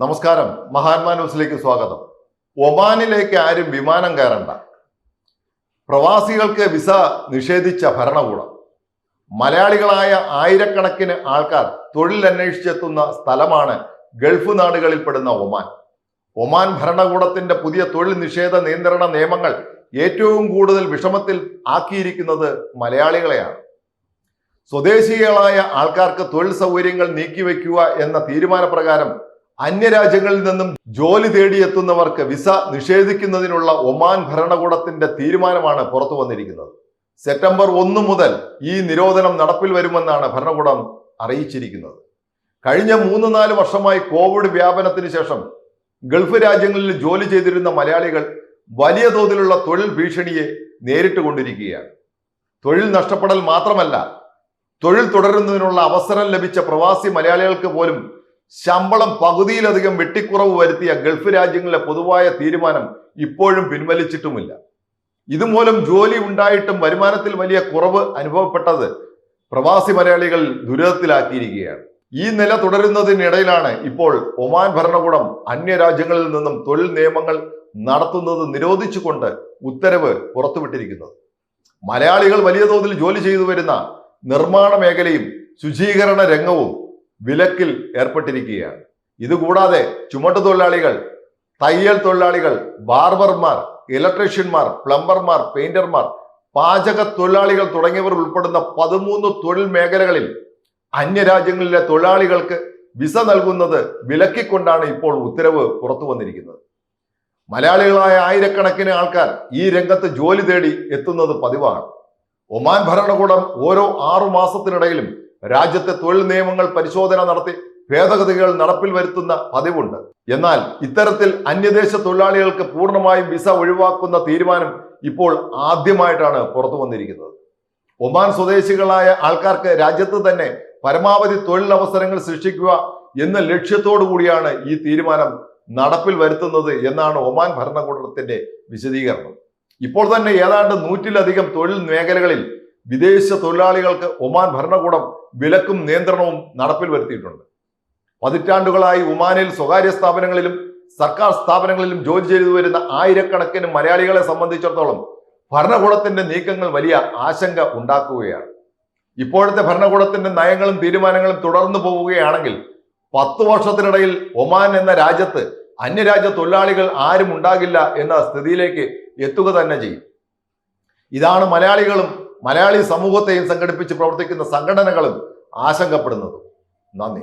നമസ്കാരം, മഹാത്മാ ന്യൂസിലേക്ക് സ്വാഗതം. ഒമാനിലേക്ക് ആരും വിമാനം കയറണ്ട, പ്രവാസികൾക്ക് വിസ നിഷേധിച്ച ഭരണകൂടം. മലയാളികളായ ആയിരക്കണക്കിന് ആൾക്കാർ തൊഴിൽ അന്വേഷിച്ചെത്തുന്ന സ്ഥലമാണ് ഗൾഫ് നാടുകളിൽപ്പെടുന്ന ഒമാൻ. ഒമാൻ ഭരണകൂടത്തിന്റെ പുതിയ തൊഴിൽ നിഷേധ നിയന്ത്രണ നിയമങ്ങൾ ഏറ്റവും കൂടുതൽ വിഷമത്തിൽ ആക്കിയിരിക്കുന്നത് മലയാളികളെയാണ്. സ്വദേശികളായ ആൾക്കാർക്ക് തൊഴിൽ സൗകര്യങ്ങൾ നീക്കിവെക്കുക എന്ന തീരുമാനപ്രകാരം അന്യരാജ്യങ്ങളിൽ നിന്നും ജോലി തേടിയെത്തുന്നവർക്ക് വിസ നിഷേധിക്കുന്നതിനുള്ള ഒമാൻ ഭരണകൂടത്തിന്റെ തീരുമാനമാണ് പുറത്തു വന്നിരിക്കുന്നത്. സെപ്റ്റംബർ 1 മുതൽ ഈ നിരോധനം നടപ്പിൽ വരുമെന്നാണ് ഭരണകൂടം അറിയിച്ചിരിക്കുന്നത്. കഴിഞ്ഞ 3-4 വർഷമായി കോവിഡ് വ്യാപനത്തിന് ശേഷം ഗൾഫ് രാജ്യങ്ങളിൽ ജോലി ചെയ്തിരുന്ന മലയാളികൾ വലിയ തോതിലുള്ള തൊഴിൽ ഭീഷണിയെ നേരിട്ടുകൊണ്ടിരിക്കുകയാണ്. തൊഴിൽ നഷ്ടപ്പെടൽ മാത്രമല്ല, തൊഴിൽ തുടരുന്നതിനുള്ള അവസരം ലഭിച്ച പ്രവാസി മലയാളികൾക്ക് പോലും ശമ്പളം പകുതിയിലധികം വെട്ടിക്കുറവ് വരുത്തിയ ഗൾഫ് രാജ്യങ്ങളിലെ പൊതുവായ തീരുമാനം ഇപ്പോഴും പിൻവലിച്ചിട്ടുമില്ല. ഇതുമൂലം ജോലി ഉണ്ടായിട്ടും വരുമാനത്തിൽ വലിയ കുറവ് അനുഭവപ്പെട്ടത് പ്രവാസി മലയാളികൾ ദുരിതത്തിലാക്കിയിരിക്കുകയാണ്. ഈ നില തുടരുന്നതിനിടയിലാണ് ഇപ്പോൾ ഒമാൻ ഭരണകൂടം അന്യരാജ്യങ്ങളിൽ നിന്നും തൊഴിൽ നിയമങ്ങൾ നടത്തുന്നത് നിരോധിച്ചുകൊണ്ട് ഉത്തരവ് പുറത്തുവിട്ടിരിക്കുന്നത്. മലയാളികൾ വലിയ തോതിൽ ജോലി ചെയ്തു വരുന്ന നിർമ്മാണ മേഖലയും ശുചീകരണ രംഗവും വിലക്കിൽ ഏർപ്പെട്ടിരിക്കുകയാണ്. ഇതുകൂടാതെ ചുമട്ടുതൊഴിലാളികൾ, തയ്യൽ തൊഴിലാളികൾ, ബാർബർമാർ, ഇലക്ട്രീഷ്യന്മാർ, പ്ലംബർമാർ, പെയിന്റർമാർ, പാചക തൊഴിലാളികൾ തുടങ്ങിയവർ ഉൾപ്പെടുന്ന 13 തൊഴിൽ മേഖലകളിൽ അന്യരാജ്യങ്ങളിലെ തൊഴിലാളികൾക്ക് വിസ നൽകുന്നത് വിലക്കിക്കൊണ്ടാണ് ഇപ്പോൾ ഉത്തരവ് പുറത്തു വന്നിരിക്കുന്നത്. മലയാളികളായ ആയിരക്കണക്കിന് ആൾക്കാർ ഈ രംഗത്ത് ജോലി തേടി എത്തുന്നത് പതിവാണ്. ഒമാൻ ഭരണകൂടം ഓരോ 6 മാസത്തിനിടയിലും രാജ്യത്തെ തൊഴിൽ നിയമങ്ങൾ പരിശോധന നടത്തി ഭേദഗതികൾ നടപ്പിൽ വരുത്തുന്ന പതിവുണ്ട്. എന്നാൽ ഇത്തരത്തിൽ അന്യദേശ തൊഴിലാളികൾക്ക് പൂർണ്ണമായും വിസ ഒഴിവാക്കുന്ന തീരുമാനം ഇപ്പോൾ ആദ്യമായിട്ടാണ് പുറത്തു വന്നിരിക്കുന്നത്. ഒമാൻ സ്വദേശികളായ ആൾക്കാർക്ക് രാജ്യത്ത് തന്നെ പരമാവധി തൊഴിലവസരങ്ങൾ സൃഷ്ടിക്കുക എന്ന ലക്ഷ്യത്തോടു കൂടിയാണ് ഈ തീരുമാനം നടപ്പിൽ വരുത്തുന്നത് എന്നാണ് ഒമാൻ ഭരണകൂടത്തിന്റെ വിശദീകരണം. ഇപ്പോൾ തന്നെ ഏതാണ്ട് 100-ലധികം തൊഴിൽ മേഖലകളിൽ വിദേശ തൊഴിലാളികൾക്ക് ഒമാൻ ഭരണകൂടം വിലക്കും നിയന്ത്രണവും നടപ്പിൽ വരുത്തിയിട്ടുണ്ട്. പതിറ്റാണ്ടുകളായി ഒമാനിൽ സ്വകാര്യ സ്ഥാപനങ്ങളിലും സർക്കാർ സ്ഥാപനങ്ങളിലും ജോലി ചെയ്തു വരുന്ന ആയിരക്കണക്കിന് മലയാളികളെ സംബന്ധിച്ചിടത്തോളം ഭരണകൂടത്തിന്റെ നീക്കങ്ങൾ വലിയ ആശങ്ക ഉണ്ടാക്കുകയാണ്. ഇപ്പോഴത്തെ ഭരണകൂടത്തിന്റെ നയങ്ങളും തീരുമാനങ്ങളും തുടർന്നു പോവുകയാണെങ്കിൽ 10 വർഷത്തിനിടയിൽ ഒമാൻ എന്ന രാജ്യത്ത് അന്യരാജ്യ തൊഴിലാളികൾ ആരും ഉണ്ടാകില്ല എന്ന സ്ഥിതിയിലേക്ക് എത്തുക തന്നെ ചെയ്യും. ഇതാണ് മലയാളികളും മലയാളി സമൂഹത്തെയും സംഘടിപ്പിച്ച് പ്രവർത്തിക്കുന്ന സംഘടനകളും ആശങ്കപ്പെടുന്നത്. നന്ദി.